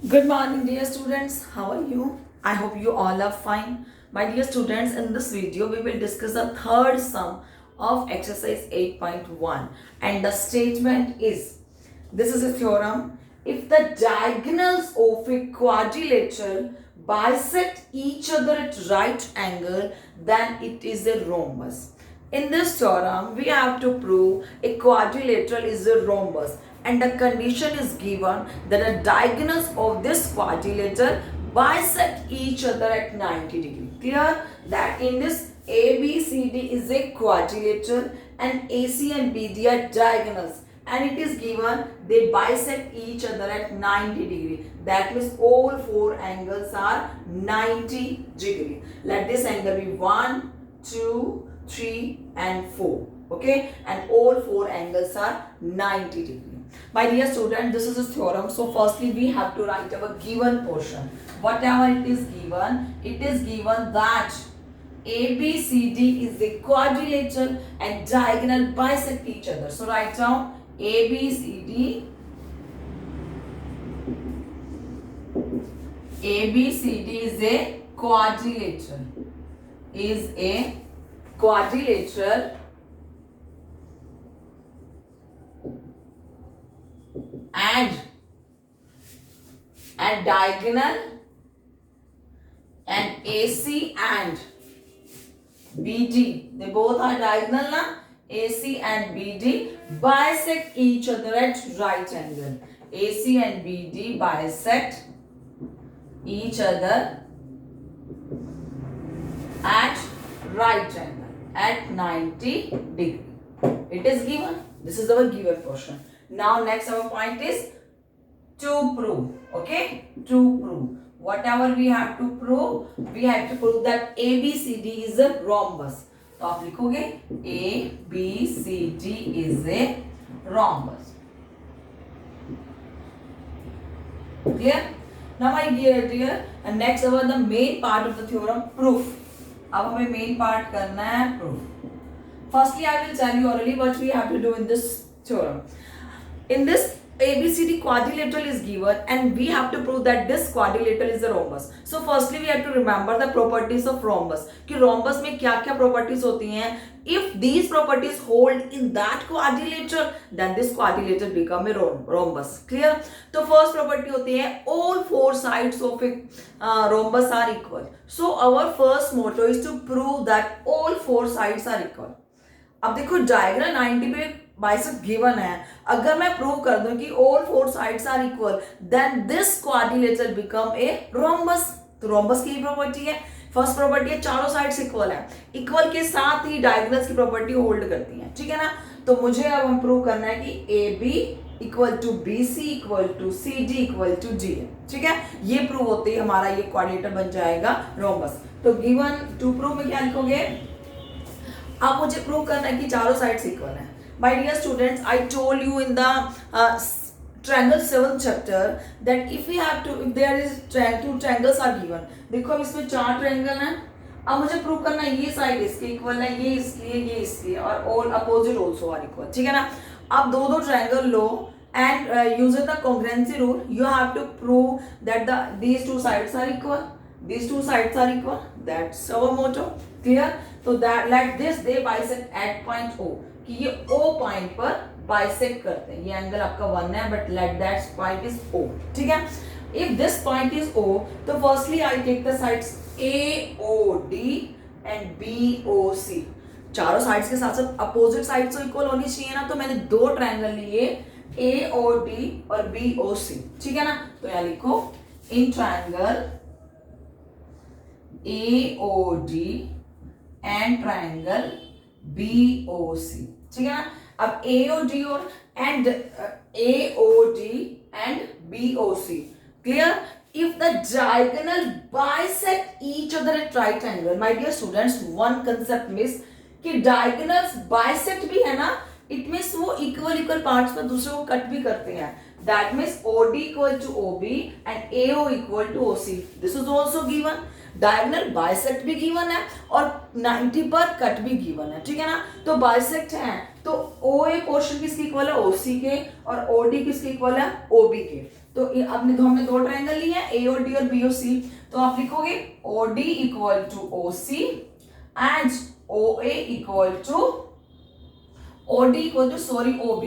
Good morning, dear students. How are you? I hope you all are fine. My dear students, in this video, we will discuss the third sum of exercise 8.1. And the statement is, this is a theorem. If the diagonals of a quadrilateral bisect each other at right angle, then it is a rhombus. In this theorem, we have to prove a quadrilateral is a rhombus, and the condition is given that the diagonals of this quadrilateral bisect each other at 90 degrees. Clear that in this ABCD is a quadrilateral and AC and BD are diagonals, and it is given they bisect each other at 90 degree. That means all four angles are 90 degree. Let this angle be 1, 2, 3 and 4. Okay, and all four angles are 90 degree. My dear student, this is a theorem. So firstly we have to write our given portion. Whatever it is given that ABCD is a quadrilateral and diagonal bisect each other. So write down ABCD is a quadrilateral and diagonal, and AC and BD, they both are diagonal na? AC and BD bisect each other at right angle. AC and BD bisect each other at right angle at 90 degree. It is given. This is our given portion. Now next our point is to prove. Okay, to prove. Whatever we have to prove that ABCD is a rhombus. तो आप लिखोगे ABCD is a rhombus. Clear? Now my dear, and next our the main part of the theorem, proof. अब हमें main part करना है proof. Firstly, I will tell you orally what we have to do in this theorem. In this ABCD quadrilateral is given and we have to prove that this quadrilateral is a rhombus. So firstly we have to remember the properties of rhombus. कि rhombus में क्या क्या properties होती हैं. If these properties hold in that quadrilateral, then this quadrilateral become a rhombus. Clear? तो first property होती है all four sides of a rhombus are equal. So our first motto is to prove that all four sides are equal. अब देखो diagonal 90 पे bisect given है. अगर मैं prove कर दूं कि all four sides are equal, then this quadrilateral become a rhombus. तो रोम्बस की प्रॉपर्टी है, फर्स्ट प्रॉपर्टी है चारों साइड्स इक्वल है. इक्वल के साथ ही डायगोनल्स की प्रॉपर्टी होल्ड करती है. ठीक है ना. तो मुझे अब हम प्रूव करना है कि A B equal to B C equal to C D equal to G है. ठीक है. ये प्रूव होते ही हमारा ये क्वाड्रिलेटरल बन जाएगा रोम्बस. तो गिवन टू प्रूव में क्या लिखोगे. अब मुझे प्रूव करना है कि चारों साइड्स इक्वल है. My dear students, I told you in the triangle 7th chapter that if there is two triangles are given. देखो अब इसमें चार ट्रायंगल हैं. अब मुझे प्रूव करना है ये साइड इसके इक्वल है, ये इसकी और all opposite also are equal. ठीक है ना. अब दो ट्रायंगल लो and using the congruency rule you have to prove that these two sides are equal. That's our motto. Clear? So that like this they bisect at point O. कि ये O point पर bisect करते हैं. ये angle आपका 1 है but let that point is O. ठीक है. If this point is O, तो firstly I take the sides AOD and BOC. चारों साइड्स के साथ साथ अपोजिट साइड्स तो इक्वल होनी चाहिए ना. तो मैंने दो ट्रायंगल लिए AOD और BOC. ठीक है ना. तो यहाँ लिखो in triangle AOD and triangle BOC. ठीक है ना. अब AOD and BOC. Clear? If the diagonal bisect each other at right angle, my dear students, one concept miss कि diagonals bisect भी है ना. It means वो equal parts पर दूसरे को कट भी करते हैं. That means OD equal to OB and AO equal to OC. This is also given. Diagonal bisect भी गिवन है और 90 पर कट भी गिवन है. ठीक है ना. तो बाइसेक्ट है तो ओ ए पोर्शन किसके इक्वल है OC के और OD किसके इक्वल है OB के. तो हमने दो ट्रायंगल लिए हैं, ए और डी और बी और सी, तो आप लिखोगे O D equal to O C and O A equal to OD equal to sorry OB,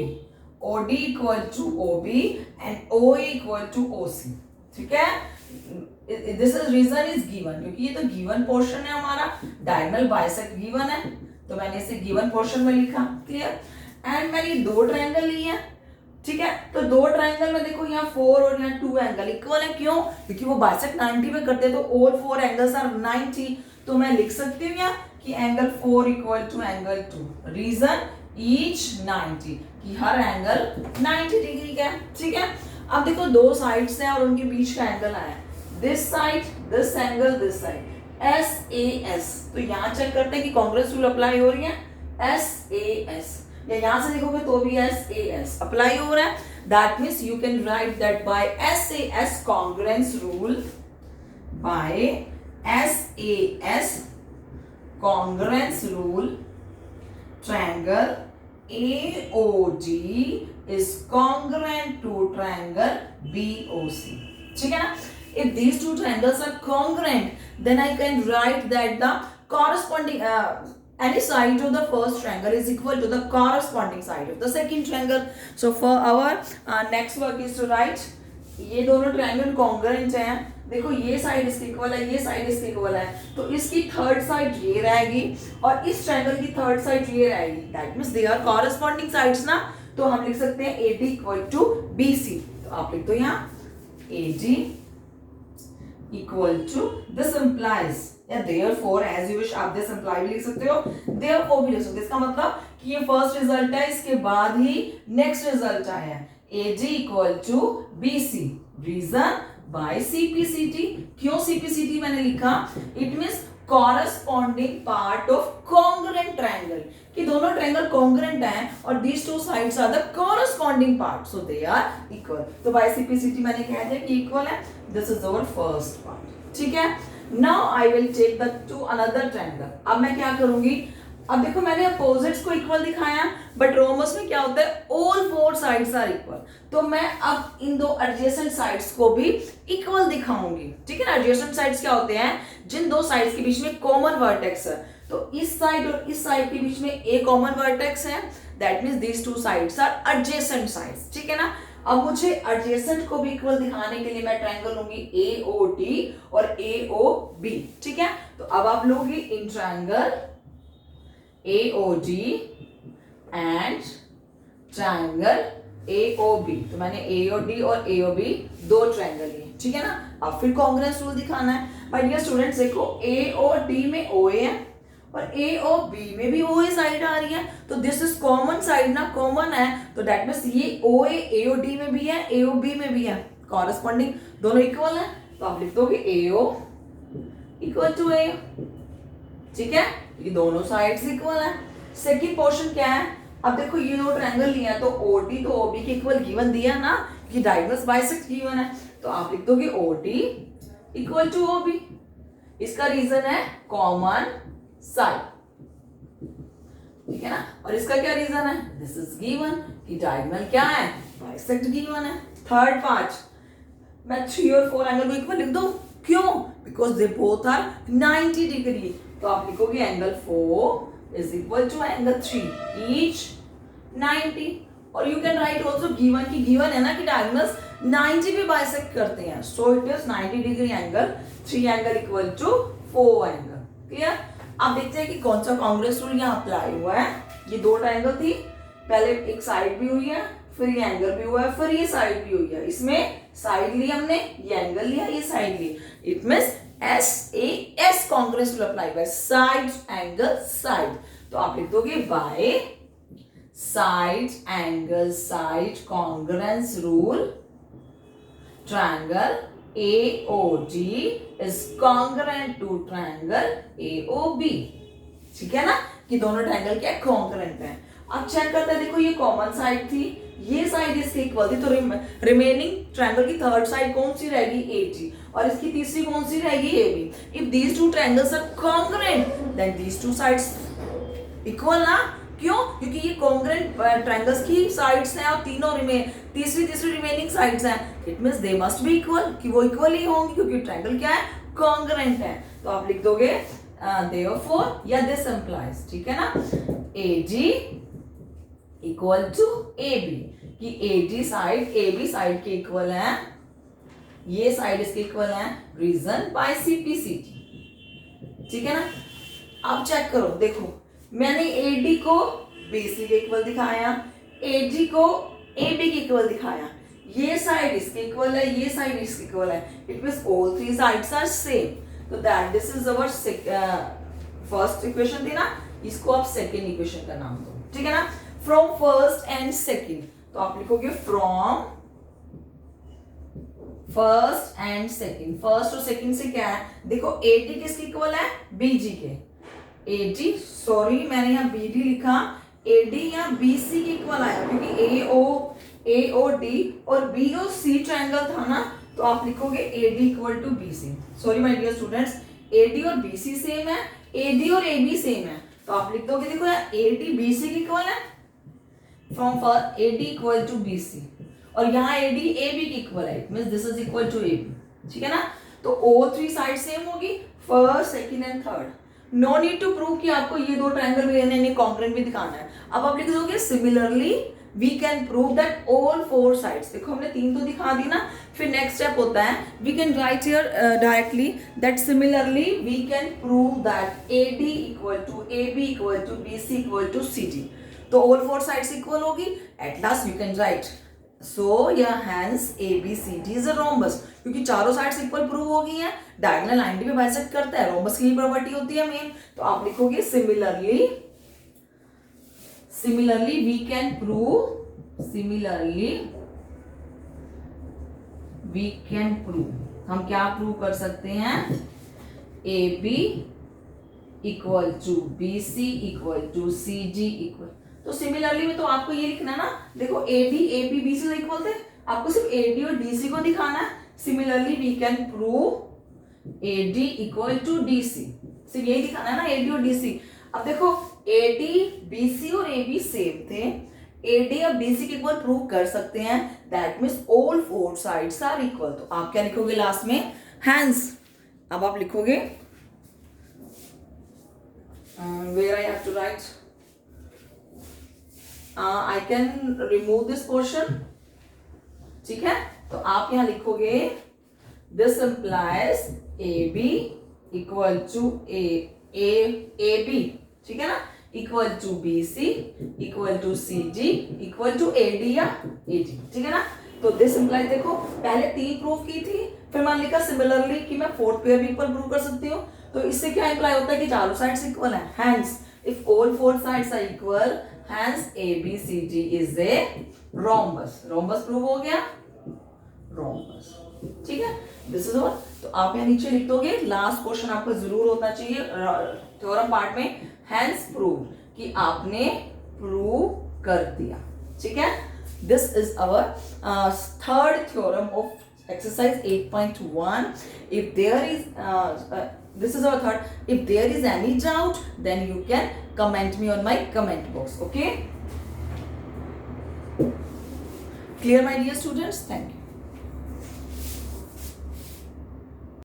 OD equal to OB and OA equal to OC. ठीक है, this is reason is given, क्योंकि ये तो given portion है हमारा, diagonal bisect given है, तो मैंने इसे given portion में लिखा, क्लियर। एंड मैंने दो ट्रायंगल लिए हैं, ठीक है, तो दो ट्रायंगल में देखो यहाँ 4 और यहाँ 2 एंगल इक्वल है, क्यों? क्योंकि वो बाइसेक्ट 90 पे करते हैं, तो all 4 एंगल्स आर 90, तो मैं लिख सकती हूँ यहाँ कि angle 4 equal to angle 2, reason each 90, कि हर एंगल 90 डिग्री का है, ठीक है। अब देखो दो साइड्स हैं और उनके बीच का एंगल आया, this side, this angle, this side, SAS, तो यहाँ चेक करते हैं कि कांग्रेस रूल अप्लाई हो रही है, SAS, या यहाँ से देखोगे तो भी SAS अप्लाई हो रहा है, that means you can write that by SAS congruence rule, by SAS congruence rule, triangle AOD is congruent to triangle BOC. ठीक है ना? If these two triangles are congruent, then I can write that the corresponding any side of the first triangle is equal to the corresponding side of the second triangle. So for our next work is to write ये दोनों triangle congruent हैं, देखो ये side इसके equal है, ये side इसके equal है, तो इसकी थर्ड साइड ये रहेगी और इस ट्रायंगल की थर्ड साइड ये रहेगी, that means they are corresponding sides ना, तो हम लिख सकते हैं AD इक्वल टू BC, तो आप लिख दो यहाँ AD equal to, this implies या देयरफॉर एज यू विश, आप दिस इंप्लाई भी लिख सकते हो, देयरफॉर भी लिख सकते हो, इसका मतलब कि ये फर्स्ट रिजल्ट है, इसके बाद ही नेक्स्ट रिजल्ट आया है, AD equal to BC, reason by CPCT, क्यों CPCT मैंने लिखा, it means corresponding part of congruent triangle, कि दोनों ट्रायंगल कॉन्ग्रुएंट हैं और these two sides are the corresponding part, so they are equal, तो बाय CPCT मैंने कह दिया कि इक्वल है, this is our first part, ठीक है। Now I will take the two another triangle, अब मैं क्या करूंगी, अब देखो मैंने अपोजिट्स को इक्वल दिखाया, बट रोमस में क्या होता है, ऑल 4 साइड्स आर इक्वल, तो मैं अब इन दो एडजेसेंट साइड्स को भी इक्वल दिखाऊंगी, ठीक है ना। एडजेसेंट साइड्स क्या होते हैं, जिन दो साइड्स के बीच में कॉमन वर्टेक्स है, तो इस साइड और इस साइड के बीच में एक कॉमन वर्टेक्स है, that means these two sides are adjacent sides, ठीक है ना। अब मुझे एडजेसेंट को भी इक्वल दिखाने के लिए मैं ट्रायंगल लूंगी AOD और AOB, ठीक है। तो अब आप लोगे in triangle AOD and triangle AOB, तो मैंने AOD और AOB दो ट्रायंगल लिए, ठीक है ना। अब फिर कॉन्ग्रुएंस रूल दिखाना है, माय डियर स्टूडेंट्स, देखो AOD में OA है और AOB में भी OA साइड आ रही है, तो दिस इज कॉमन साइड ना, कॉमन है, तो दैट मींस ये OA AOD में भी है, AOB में भी है, कॉरेस्पॉन्डिंग दोनों इक्वल है, तो आप लिख दोगे AO इक्वल टू A, ठीक है, ये दोनों साइड्स इक्वल है। सेकंड पोर्शन क्या है, अब देखो ये दो ट्रायंगल लिया, तो OD तो OB के इक्वल गिवन दिया ना, कि डायगोनल्स बाइसेक्ट गिवन है, तो आप लिख दोगे OD इक्वल टू OB, इसका रीजन है कॉमन साइड, ठीक है ना, और इसका क्या रीजन है, दिस इज गिवन, कि डायगोनल क्या है, बाइसेक्ट गिवन है। थर्ड पार्ट, मैं 3 और 4 एंगल को इक्वल लिख दूं, क्यों, because they both are 90 degree, तो आप लिखोगे angle 4 is equal to angle 3, each 90, और you can write also given, की गिवन है ना कि डायगोनल्स 90 पे बाइसेक्ट करते हैं, so it is 90 degree angle, 3 angle equal to 4 angle, clear. अब देखते हैं कि कौन सा कांग्रेस रूल यहाँ अप्लाई हुआ है। ये दो ट्रायंगल थी, पहले एक साइड भी हुई है, फिर ये एंगल भी हुआ है, फिर ये साइड भी हुई है, इसमें साइड ली हमने, ये एंगल लिया, ये साइड ली, it means SAS congruence rule apply by side angle side, तो आप लिख दोगे by side angle side congruence rule, triangle AOD is congruent to triangle AOB, ठीक है ना, कि दोनों ट्रायंगल क्या कॉन्ग्रुएंट हैं। अब चेक करते हैं, देखो ये कॉमन साइड थी, ये साइड इसके इक्वल थी, तो रिमेनिंग ट्रायंगल की थर्ड साइड कौन सी रहेगी, AD, और इसकी तीसरी कौन सी रहेगी, AB। If these two triangles are congruent then these two sides equal ना, क्यों? क्योंकि ये कॉन्ग्रेंट ट्रायंगल्स की साइड्स हैं और तीनों तीसरी रिमेनिंग साइड्स हैं। It means they must be equal, कि वो इक्वल ही होंगी क्योंकि ट्रायंगल क्या है? कॉन्ग्रेंट है। तो आप लिख दोगे देयरफॉर या दिस इंप्लाइज, ठीक है ना, AG इक्वल टू AB, कि AG साइड AB साइड के इक्वल है, ये साइड इसके इक्वल है, रीजन बाय CPCT, ठीक है ना। अब चेक करो, देखो मैंने AD को BC के इक्वल दिखाया, AG को AB के इक्वल दिखाया, ये साइड इसके इक्वल है, ये साइड इसके इक्वल है, it means all three sides are same. तो that this is our first equation थी ना, इसको आप सेकेंड इक्वेशन का नाम दो, ठीक है ना। फ्रॉम फर्स्ट एंड सेकेंड, तो आप लिखोगे from first and second. First और सेकेंड से क्या है? देखो AD किसके इक्वल है? BG के। AD, सॉरी मैंने यहाँ BD लिखा, AD यहाँ BC के इक्वल आया क्योंकि AOD और B और C ट्रायंगल था ना, तो आप लिखोगे AD equal to BC। Sorry my dear students, AD और BC सेम है, AD और AB सेम है, तो आप लिख दोगे, देखो यार AD BC के इक्वल है, from AD equal to BC, और यहाँ AD AB के इक्वल है, it means this is equal to AB, ठीक है ना। तो all थ्री साइड सेम होगी, first second and third. No need to prove कि आपको ये दो ट्रायंगल भी यानी कॉन्ग्रेंट भी दिखाना है। अब आप लिख दोगे similarly we can prove that all four sides. देखो हमने तीन तो दिखा दी ना, फिर नेक्स्ट स्टेप होता है we can write here directly that similarly we can prove that AD equal to AB equal to BC equal to CD। तो ऑल फोर साइड्स इक्वल होगी, at last you can write so या hence ABCD is a rhombus, क्योंकि चारों sides equal prove हो गई है, diagonal 90 पे bisect करता है, रोम्बस की प्रॉपर्टी होती है मेन। तो आप लिखोगे सिमिलरली वी कैन प्रूव, हम क्या प्रूव कर सकते हैं? AB equal to BC equal to CG equal. तो सिमिलरली में तो आपको ये लिखना ना, देखो AD AB BC से इक्वल थे, आपको सिर्फ AD और DC को दिखाना है। Similarly we can prove AD equal to DC, सिर्फ यही दिखाना है ना, AD और DC। अब देखो AD BC और AB सेम थे, AD और BC के इक्वल प्रूव कर सकते हैं, that means all four sides are equal. तो आप क्या लिखोगे लास्ट में? हैंस। अब आप लिखोगे where I have to write, I can remove this portion, ठीक है। तो आप यहां लिखोगे this implies AB equal to AB, ठीक है ना, equal to BC equal to CG equal to AD या AG, ठीक है ना। तो दिस इंप्लाइज, देखो पहले तीन प्रूव की थी, फिर मान लिखा सिमिलरली कि मैं फोर्थ पेयर भी इक्वल प्रूव कर सकती हूँ। तो इससे क्या इंप्लाई होता है कि चारों साइड्स इक्वल है, hence if all four sides are equal hence ABCD is a rhombus. Rhombus prove हो गया, रोम्बस, ठीक है। This is all. तो आप यहाँ नीचे लिख दोगे, लास्ट क्वेश्चन आपको जरूर होना चाहिए थ्योरम पार्ट में, हैंस प्रूव, कि आपने प्रूव कर दिया, ठीक है। This is our third theorem of exercise 8.1. If there is this is our third. If there is any doubt, then you can comment me on my comment box. Okay? Clear, my dear students? Thank you.